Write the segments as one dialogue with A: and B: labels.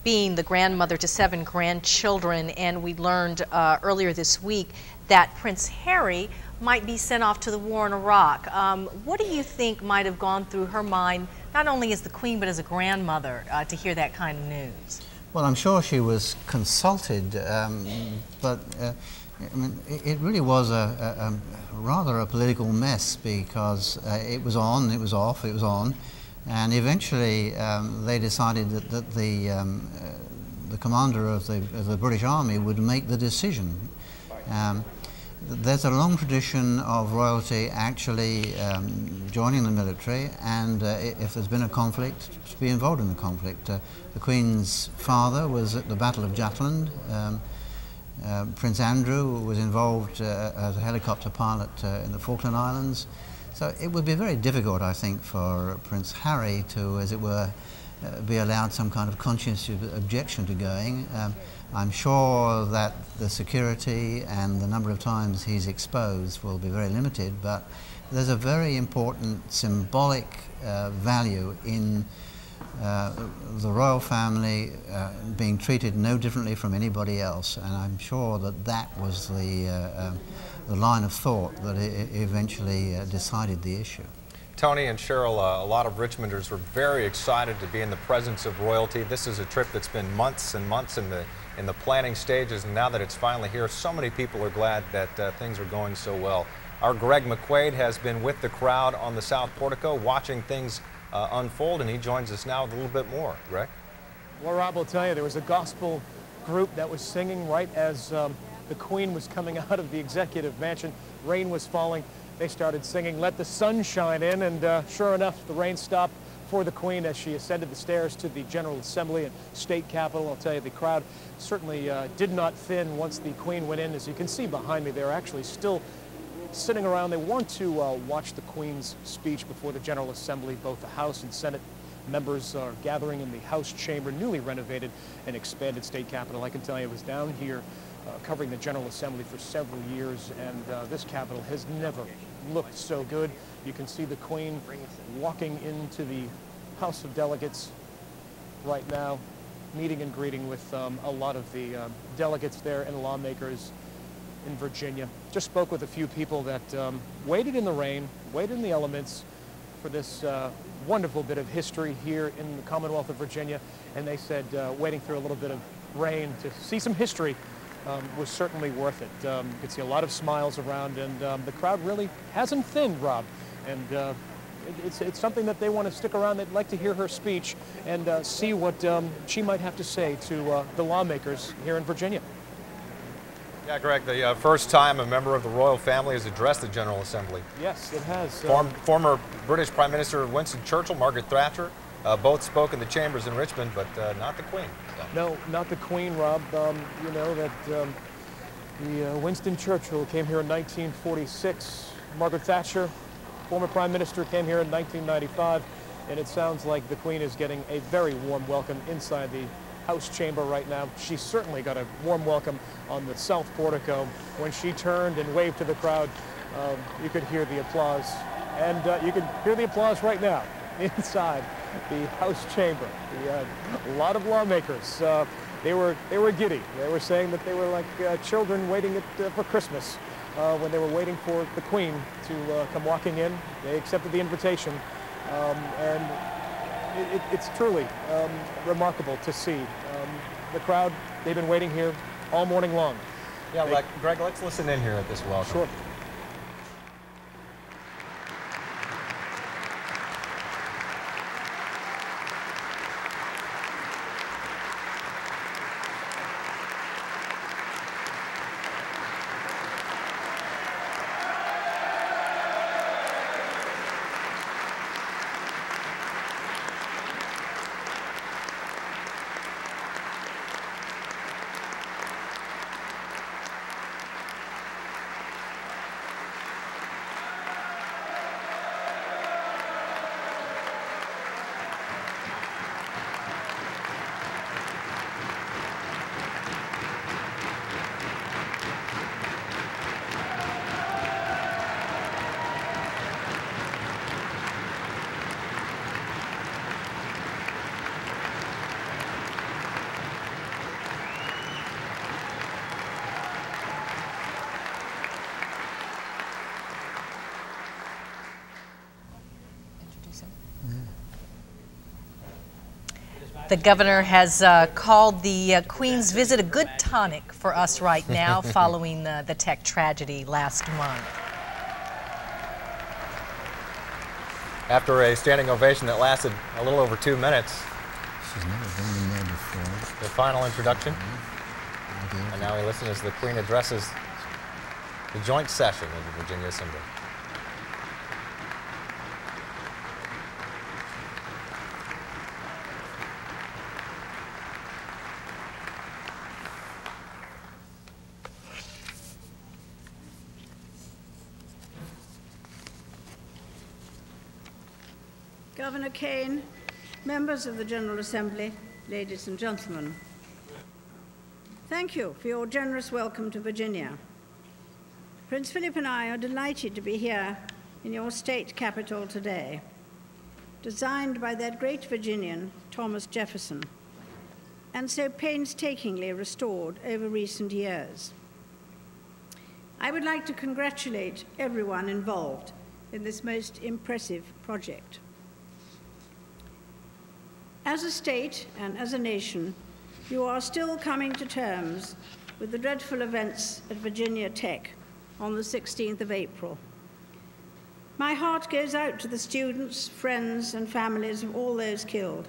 A: being the grandmother to 7 grandchildren, and we learned earlier this week that Prince Harry might be sent off to the war in Iraq. What do you think might have gone through her mind, not only as the Queen but as a grandmother, to hear that kind of news?
B: Well, I'm sure she was consulted, but I mean, it really was rather a political mess, because it was on, it was off, it was on, and eventually they decided that the commander of the British Army would make the decision. There's a long tradition of royalty actually joining the military, and if there's been a conflict, to be involved in the conflict. The Queen's father was at the Battle of Jutland. Prince Andrew was involved as a helicopter pilot in the Falkland Islands. So it would be very difficult, I think, for Prince Harry to, as it were, be allowed some kind of conscientious objection to going. I'm sure that the security and the number of times he's exposed will be very limited, but there's a very important symbolic value in the royal family being treated no differently from anybody else, and I'm sure that that was the line of thought that eventually decided the issue.
C: Tony and Cheryl, a lot of Richmonders were very excited to be in the presence of royalty. This is a trip that's been months and months in the planning stages, and now that it's finally here, so many people are glad that things are going so well. Our Greg McQuaid has been with the crowd on the South Portico watching things unfold, and he joins us now with a little bit more. Greg?
D: Well, Rob will tell you, there was a gospel group that was singing right as the Queen was coming out of the Executive Mansion. Rain was falling. They started singing "Let the Sun Shine In," and sure enough, the rain stopped for the Queen as she ascended the stairs to the General Assembly and State Capitol. I'll tell you, the crowd certainly did not thin once the Queen went in. As you can see behind me, they're actually still sitting around. They want to watch the Queen's speech before the General Assembly. Both the House and Senate members are gathering in the House chamber, newly renovated and expanded State Capitol. I can tell you, I was down here covering the General Assembly for several years, and this Capitol has never looked so good. You can see the Queen walking into the House of Delegates right now, meeting and greeting with a lot of the delegates there and lawmakers in Virginia. Just spoke with a few people that waited in the rain, waited in the elements for this wonderful bit of history here in the Commonwealth of Virginia, and they said waiting through a little bit of rain to see some history was certainly worth it. You could see a lot of smiles around, and the crowd really hasn't thinned, Rob. And it's something that they want to stick around. They'd like to hear her speech and see what she might have to say to the lawmakers here in Virginia.
C: Yeah, Greg, the first time a member of the royal family has addressed the General Assembly.
D: Yes, it has.
C: Former British Prime Minister Winston Churchill, Margaret Thatcher, both spoke in the chambers in Richmond, but not the Queen.
D: No, not the Queen, Rob. You know that the Winston Churchill came here in 1946. Margaret Thatcher, former Prime Minister, came here in 1995. And it sounds like the Queen is getting a very warm welcome inside the House chamber right now. She certainly got a warm welcome on the South Portico. When she turned and waved to the crowd, you could hear the applause. And you can hear the applause right now inside the House chamber. A lot of lawmakers, they were giddy. They were saying that they were like children waiting for Christmas when they were waiting for the Queen to come walking in. They accepted the invitation, and it's truly remarkable to see. The crowd, they've been waiting here all morning long.
C: Yeah, Greg, let's listen in here at this welcome.
D: Sure.
A: The governor has called the Queen's visit a good tonic for us right now following the tech tragedy last month.
C: After a standing ovation that lasted a little over 2 minutes.
B: She's never been in there before.
C: The final introduction. And now we listen as the Queen addresses the joint session of the Virginia Assembly.
E: Governor Kaine, members of the General Assembly, ladies and gentlemen, thank you for your generous welcome to Virginia. Prince Philip and I are delighted to be here in your state capital today, designed by that great Virginian, Thomas Jefferson, and so painstakingly restored over recent years. I would like to congratulate everyone involved in this most impressive project. As a state and as a nation, you are still coming to terms with the dreadful events at Virginia Tech on the 16th of April. My heart goes out to the students, friends, and families of all those killed,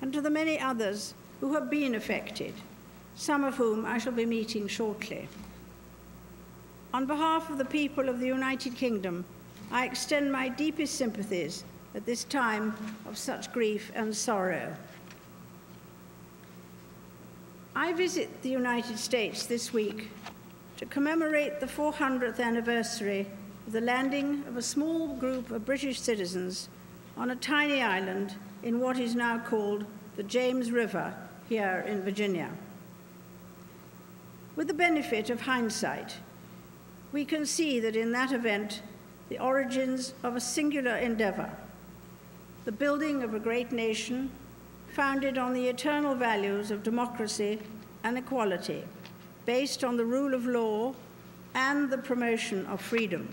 E: and to the many others who have been affected, some of whom I shall be meeting shortly. On behalf of the people of the United Kingdom, I extend my deepest sympathies at this time of such grief and sorrow. I visit the United States this week to commemorate the 400th anniversary of the landing of a small group of British citizens on a tiny island in what is now called the James River here in Virginia. With the benefit of hindsight, we can see that in that event, the origins of a singular endeavor, the building of a great nation founded on the eternal values of democracy and equality, based on the rule of law and the promotion of freedom.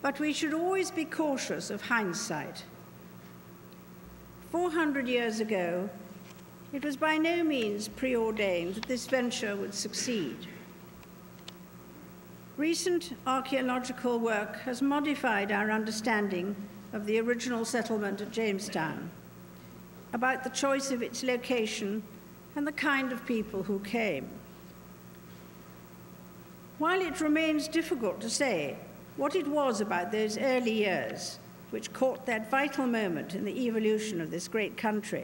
E: But we should always be cautious of hindsight. 400 years ago, it was by no means preordained that this venture would succeed. Recent archaeological work has modified our understanding of the original settlement at Jamestown, about the choice of its location and the kind of people who came. While it remains difficult to say what it was about those early years which caught that vital moment in the evolution of this great country,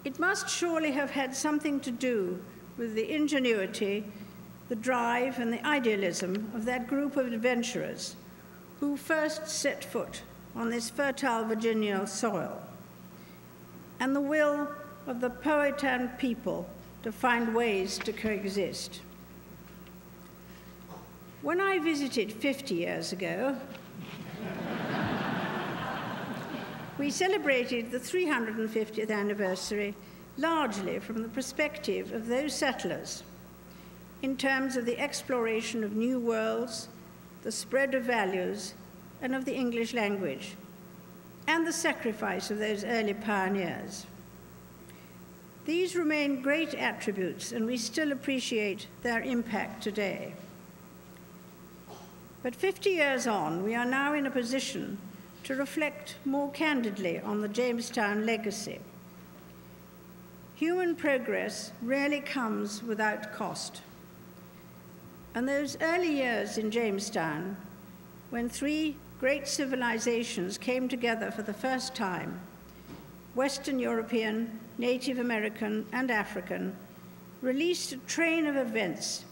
E: it must surely have had something to do with the ingenuity, the drive, and the idealism of that group of adventurers who first set foot on this fertile Virginia soil, and the will of the Powhatan people to find ways to coexist. When I visited 50 years ago, we celebrated the 350th anniversary largely from the perspective of those settlers in terms of the exploration of new worlds, the spread of values, and of the English language, and the sacrifice of those early pioneers. These remain great attributes, and we still appreciate their impact today. But 50 years on, we are now in a position to reflect more candidly on the Jamestown legacy. Human progress rarely comes without cost. And those early years in Jamestown, when three great civilizations came together for the first time, Western European, Native American, and African, released a train of events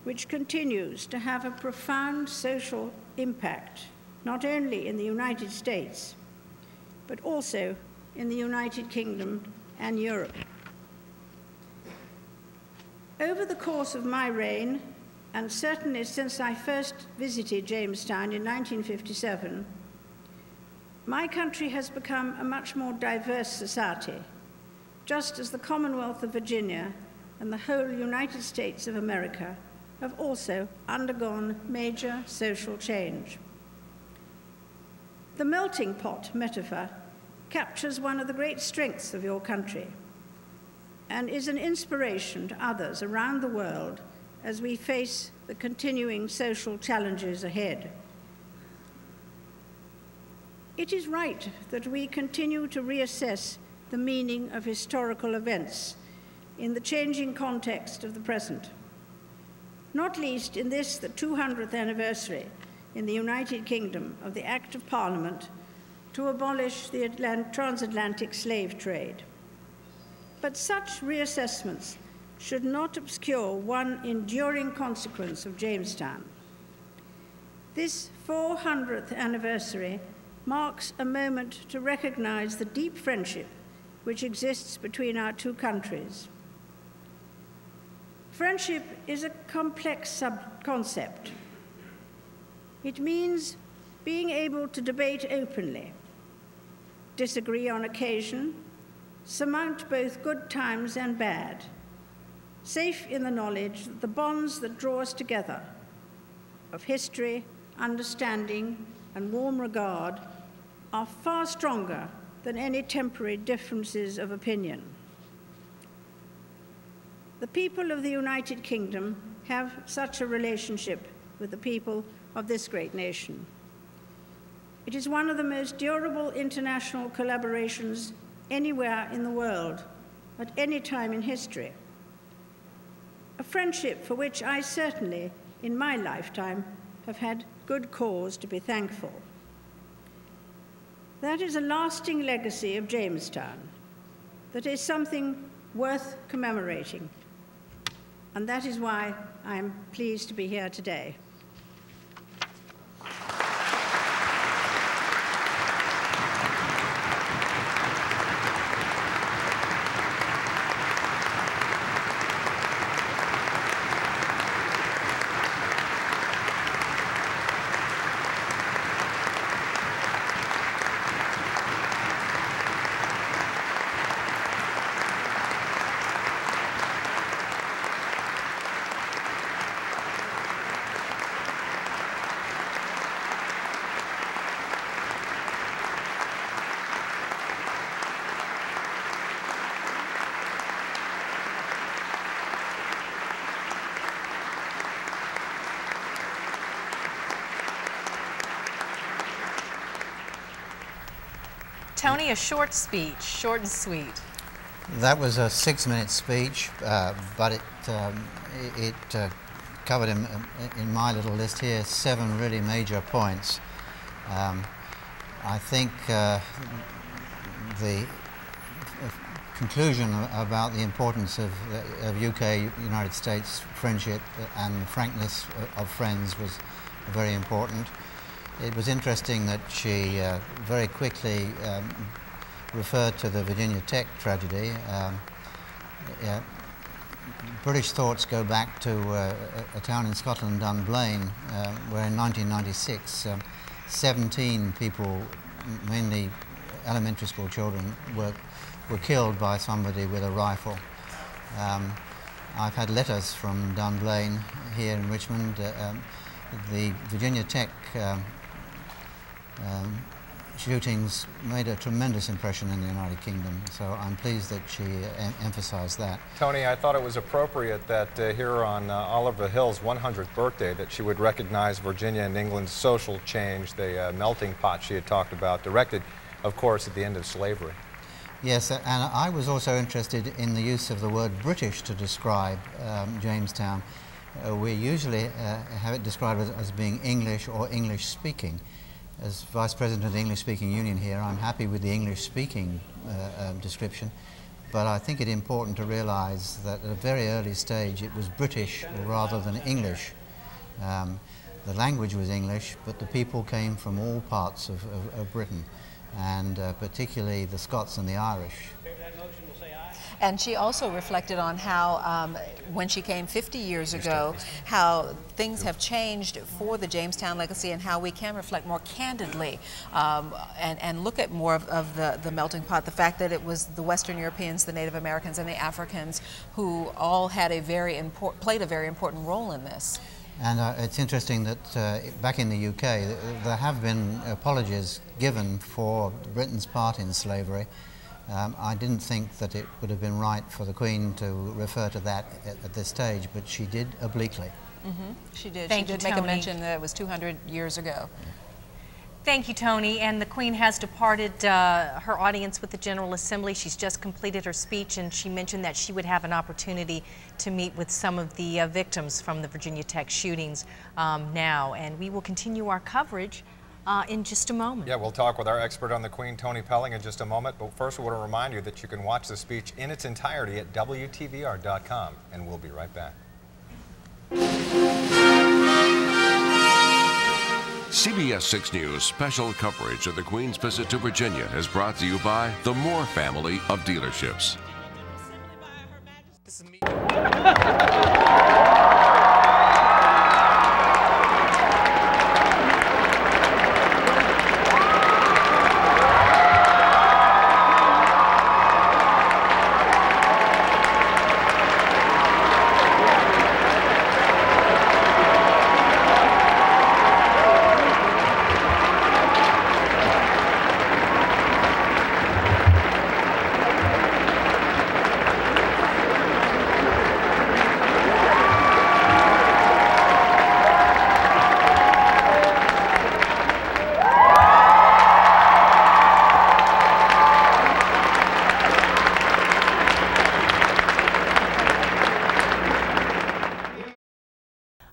E: which continues to have a profound social impact, not only in the United States, but also in the United Kingdom and Europe. Over the course of my reign, and certainly since I first visited Jamestown in 1957, my country has become a much more diverse society, just as the Commonwealth of Virginia and the whole United States of America have also undergone major social change. The melting pot metaphor captures one of the great strengths of your country and is an inspiration to others around the world as we face the continuing social challenges ahead. It is right that we continue to reassess the meaning of historical events in the changing context of the present, not least in this, the 200th anniversary in the United Kingdom of the Act of Parliament to abolish the transatlantic slave trade. But such reassessments should not obscure one enduring consequence of Jamestown. This 400th anniversary marks a moment to recognize the deep friendship which exists between our two countries. Friendship is a complex concept. It means being able to debate openly, disagree on occasion, surmount both good times and bad, safe in the knowledge that the bonds that draw us together of history, understanding, and warm regard are far stronger than any temporary differences of opinion. The people of the United Kingdom have such a relationship with the people of this great nation. It is one of the most durable international collaborations anywhere in the world at any time in history. A friendship for which I certainly, in my lifetime, have had good cause to be thankful. That is a lasting legacy of Jamestown. That is something worth commemorating. And that is why I am pleased to be here today.
A: Tony, a short speech, short and sweet.
B: That was a 6-minute speech, but it covered in my little list here 7 really major points. I think the conclusion about the importance of UK-United States friendship and the frankness of friends was very important. It was interesting that she very quickly referred to the Virginia Tech tragedy. British thoughts go back to a town in Scotland, Dunblane, where in 1996 17 people, mainly elementary school children, were killed by somebody with a rifle. I've had letters from Dunblane here in Richmond. The Virginia Tech shootings made a tremendous impression in the United Kingdom, so I'm pleased that she emphasized that.
C: Tony, I thought it was appropriate that here on Oliver Hill's 100th birthday that she would recognize Virginia and England's social change, the melting pot she had talked about, directed, of course, at the end of slavery.
B: Yes, and I was also interested in the use of the word British to describe Jamestown. We usually have it described as being English or English-speaking. As Vice President of the English-Speaking Union here, I'm happy with the English-speaking description, but I think it's important to realize that at a very early stage it was British rather than English. The language was English, but the people came from all parts of Britain, and particularly the Scots and the Irish.
F: And she also reflected on how, when she came 50 years ago, how things have changed for the Jamestown legacy and how we can reflect more candidly and look at more of the melting pot. The fact that it was the Western Europeans, the Native Americans, and the Africans who all had played a very important role in this.
B: And it's interesting that back in the UK, there have been apologies given for Britain's part in slavery. I didn't think that it would have been right for the Queen to refer to that at this stage, but she did obliquely.
F: Mm-hmm. She did.
A: Thank
F: she
A: you,
F: did make
A: Tony.
F: a mention that it was 200 years ago.
A: Thank you, Tony. And the Queen has departed her audience with the General Assembly. She's just completed her speech, and she mentioned that she would have an opportunity to meet with some of the victims from the Virginia Tech shootings now. And we will continue our coverage in just a moment.
C: Yeah, we'll talk with our expert on the Queen, Tony Pelling, in just a moment. But first, we want to remind you that you can watch the speech in its entirety at WTVR.com. And we'll be right back.
G: CBS 6 News special coverage of the Queen's visit to Virginia is brought to you by the Moore family of dealerships.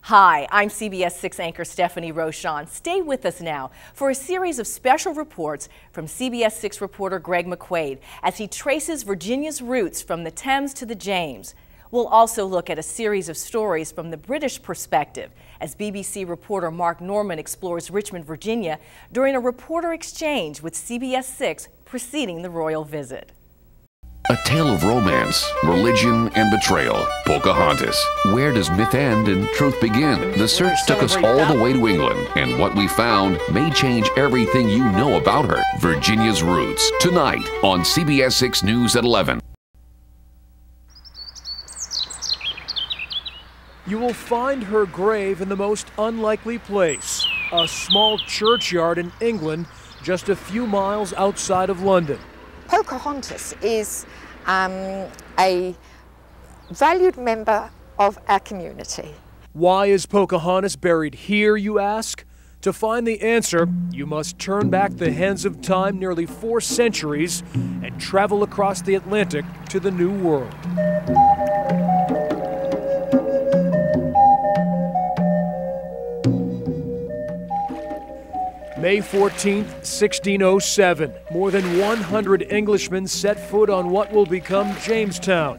H: Hi, I'm CBS 6 anchor Stephanie Rochon. Stay with us now for a series of special reports from CBS 6 reporter Greg McQuaid as he traces Virginia's roots from the Thames to the James. We'll also look at a series of stories from the British perspective as BBC reporter Mark Norman explores Richmond, Virginia during a reporter exchange with CBS 6 preceding the royal visit.
G: A tale of romance, religion, and betrayal. Pocahontas. Where does myth end and truth begin? The search took us all the way to England, and what we found may change everything you know about her. Virginia's Roots, tonight on CBS 6 News at 11.
D: You will find her grave in the most unlikely place, a small churchyard in England just a few miles outside of London.
I: Pocahontas is a valued member of our community.
D: Why is Pocahontas buried here, you ask? To find the answer, you must turn back the hands of time nearly 4 centuries and travel across the Atlantic to the New World. May 14th, 1607, more than 100 Englishmen set foot on what will become Jamestown.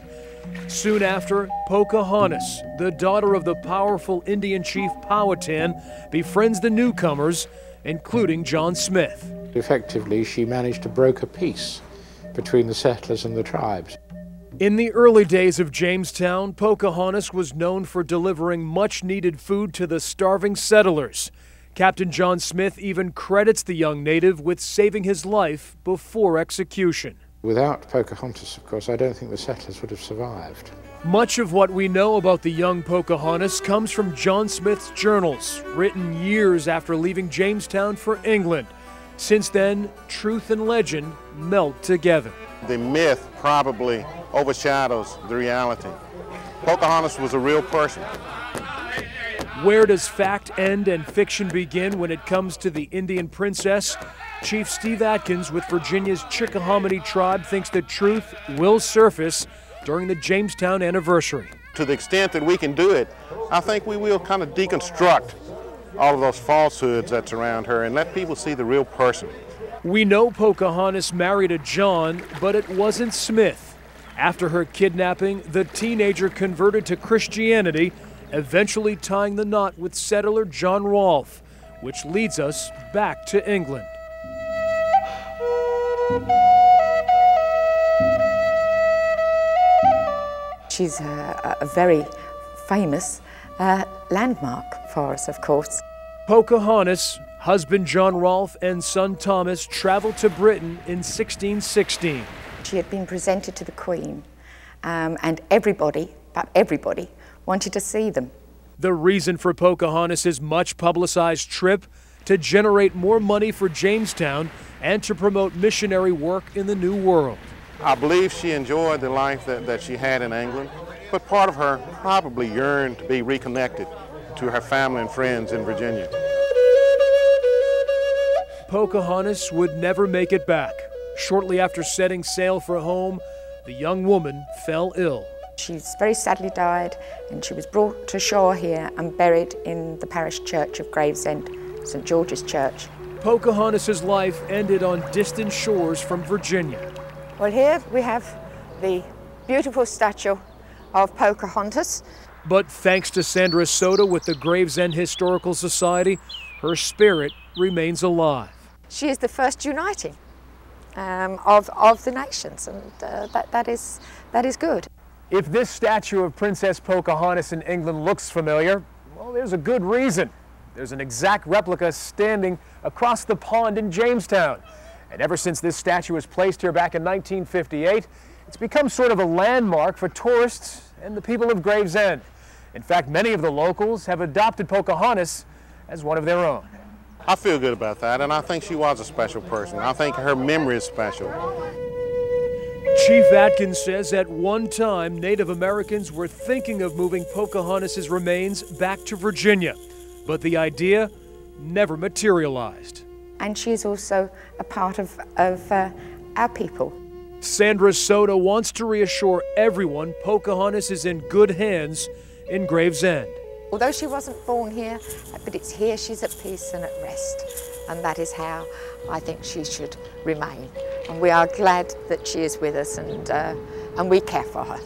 D: Soon after, Pocahontas, the daughter of the powerful Indian chief Powhatan, befriends the newcomers, including John Smith.
J: Effectively, she managed to broker peace between the settlers and the tribes.
D: In the early days of Jamestown, Pocahontas was known for delivering much-needed food to the starving settlers. Captain John Smith even credits the young native with saving his life before execution.
J: Without Pocahontas, of course, I don't think the settlers would have survived.
D: Much of what we know about the young Pocahontas comes from John Smith's journals, written years after leaving Jamestown for England. Since then, truth and legend melt together.
K: The myth probably overshadows the reality. Pocahontas was a real person.
D: Where does fact end and fiction begin when it comes to the Indian princess? Chief Steve Atkins with Virginia's Chickahominy tribe thinks the truth will surface during the Jamestown anniversary.
K: To the extent that we can do it, I think we will kind of deconstruct all of those falsehoods that surround her and let people see the real person.
D: We know Pocahontas married a John, but it wasn't Smith. After her kidnapping, the teenager converted to Christianity, eventually tying the knot with settler John Rolfe, which leads us back to England.
I: She's a very famous landmark for us, of course.
D: Pocahontas, husband John Rolfe and son Thomas traveled to Britain in 1616.
I: She had been presented to the Queen, and everybody, about everybody, wanted to see them.
D: The reason for Pocahontas' much publicized trip? To generate more money for Jamestown and to promote missionary work in the New World.
K: I believe she enjoyed the life that she had in England, but part of her probably yearned to be reconnected to her family and friends in Virginia.
D: Pocahontas would never make it back. Shortly after setting sail for home, the young woman fell ill.
I: She's very sadly died, and she was brought to shore here and buried in the parish church of Gravesend, St. George's Church.
D: Pocahontas' life ended on distant shores from Virginia.
I: Well, here we have the beautiful statue of Pocahontas.
D: But thanks to Sandra Soto with the Gravesend Historical Society, her spirit remains alive.
I: She is the first uniting of the nations, and that is good.
D: If this statue of Princess Pocahontas in England looks familiar, well, there's a good reason. There's an exact replica standing across the pond in Jamestown. And ever since this statue was placed here back in 1958, it's become sort of a landmark for tourists and the people of Gravesend. In fact, many of the locals have adopted Pocahontas as one of their own.
K: I feel good about that, and I think she was a special person. I think her memory is special.
D: Chief Atkins says at one time Native Americans were thinking of moving Pocahontas' remains back to Virginia, but the idea never materialized.
I: And she is also a part of our people.
D: Sandra Soto wants to reassure everyone Pocahontas is in good hands in Gravesend.
I: Although she wasn't born here, but it's here she's at peace and at rest. And that is how I think she should remain. And we are glad that she is with us, and we care for her.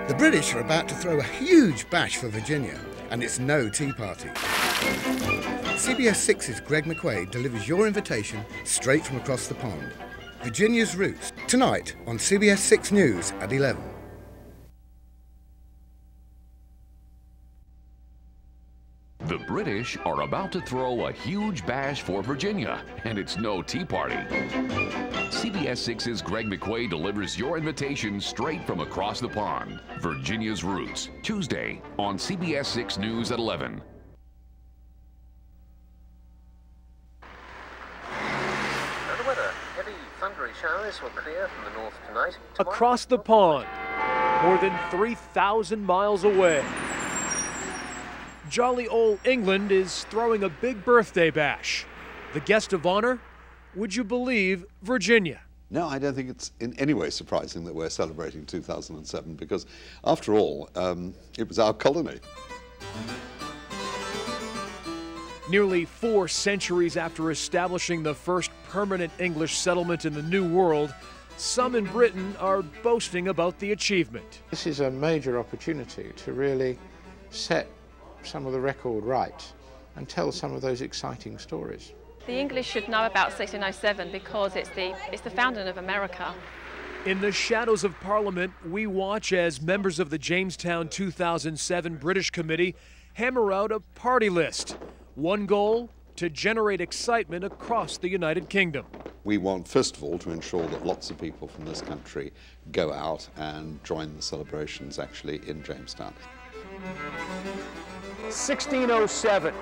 L: The British are about to throw a huge bash for Virginia, and it's no tea party. CBS 6's Greg McQuaid delivers your invitation straight from across the pond. Virginia's Roots, tonight on CBS 6 News at 11.
G: The British are about to throw a huge bash for Virginia, and it's no tea party. CBS 6's Greg McQuaid delivers your invitation straight from across the pond. Virginia's Roots, Tuesday on CBS 6 News at 11.
M: The weather. Heavy thundery showers will clear from the north tonight.
D: Across the pond, more than 3,000 miles away, jolly old England is throwing a big birthday bash. The guest of honor, would you believe, Virginia?
N: No, I don't think it's in any way surprising that we're celebrating 2007 because, after all, it was our colony.
D: Nearly 4 centuries after establishing the first permanent English settlement in the New World, some in Britain are boasting about the achievement.
J: This is a major opportunity to really set some of the record right and tell some of those exciting stories.
O: The English should know about 1607 because it's the founding of America.
D: In the shadows of Parliament, we watch as members of the Jamestown 2007 British Committee hammer out a party list. One goal, to generate excitement across the United Kingdom.
N: We want, first of all, to ensure that lots of people from this country go out and join the celebrations actually in Jamestown.
D: 1607,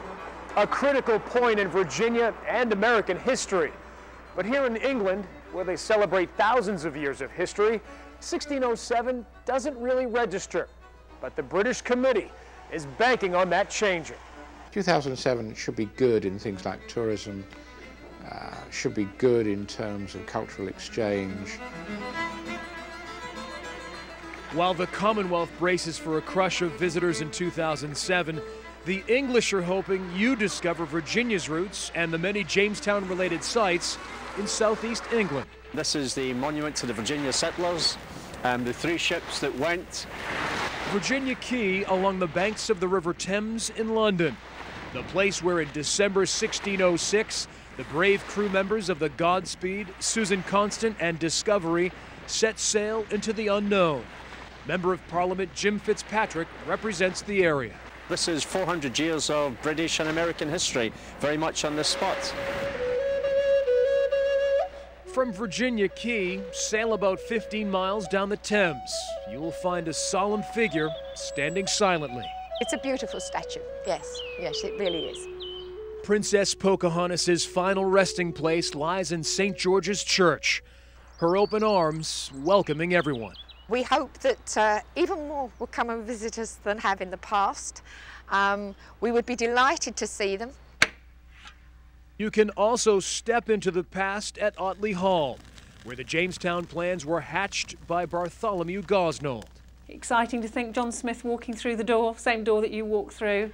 D: a critical point in Virginia and American history. But here in England, where they celebrate thousands of years of history, 1607 doesn't really register. But the British Committee is banking on that changing.
J: 2007 should be good in things like tourism, should be good in terms of cultural exchange.
D: While the Commonwealth braces for a crush of visitors in 2007, the English are hoping you discover Virginia's roots and the many Jamestown-related sites in southeast England.
P: This is the monument to the Virginia settlers, the 3 ships that went.
D: Virginia Quay along the banks of the River Thames in London, the place where in December 1606, the brave crew members of the Godspeed, Susan Constant, and Discovery set sail into the unknown. Member of Parliament Jim Fitzpatrick represents the area.
P: This is 400 years of British and American history, very much on this spot.
D: From Virginia Key, sail about 15 miles down the Thames. You will find a solemn figure standing silently.
I: It's a beautiful statue, yes, it really is.
D: Princess Pocahontas' final resting place lies in St. George's Church, her open arms welcoming everyone.
I: We hope that even more will come and visit us than have in the past. We would be delighted to see them.
D: You can also step into the past at Otley Hall, where the Jamestown plans were hatched by Bartholomew Gosnold.
Q: Exciting to think John Smith walking through the door, same door that you walked through.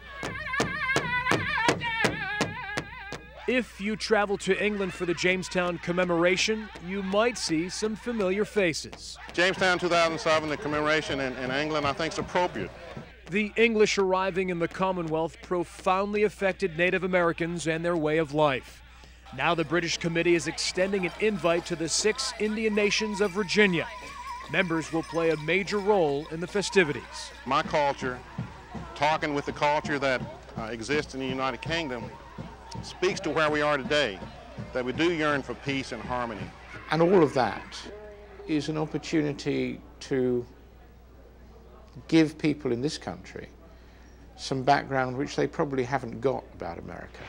D: If you travel to England for the Jamestown commemoration, you might see some familiar faces.
K: Jamestown 2007, the commemoration in England, I think is appropriate.
D: The English arriving in the Commonwealth profoundly affected Native Americans and their way of life. Now the British Committee is extending an invite to the 6 Indian nations of Virginia. Members will play a major role in the festivities.
K: My culture, talking with the culture that exists in the United Kingdom, speaks to where we are today, that we do yearn for peace and harmony.
J: And all of that is an opportunity to give people in this country some background which they probably haven't got about America.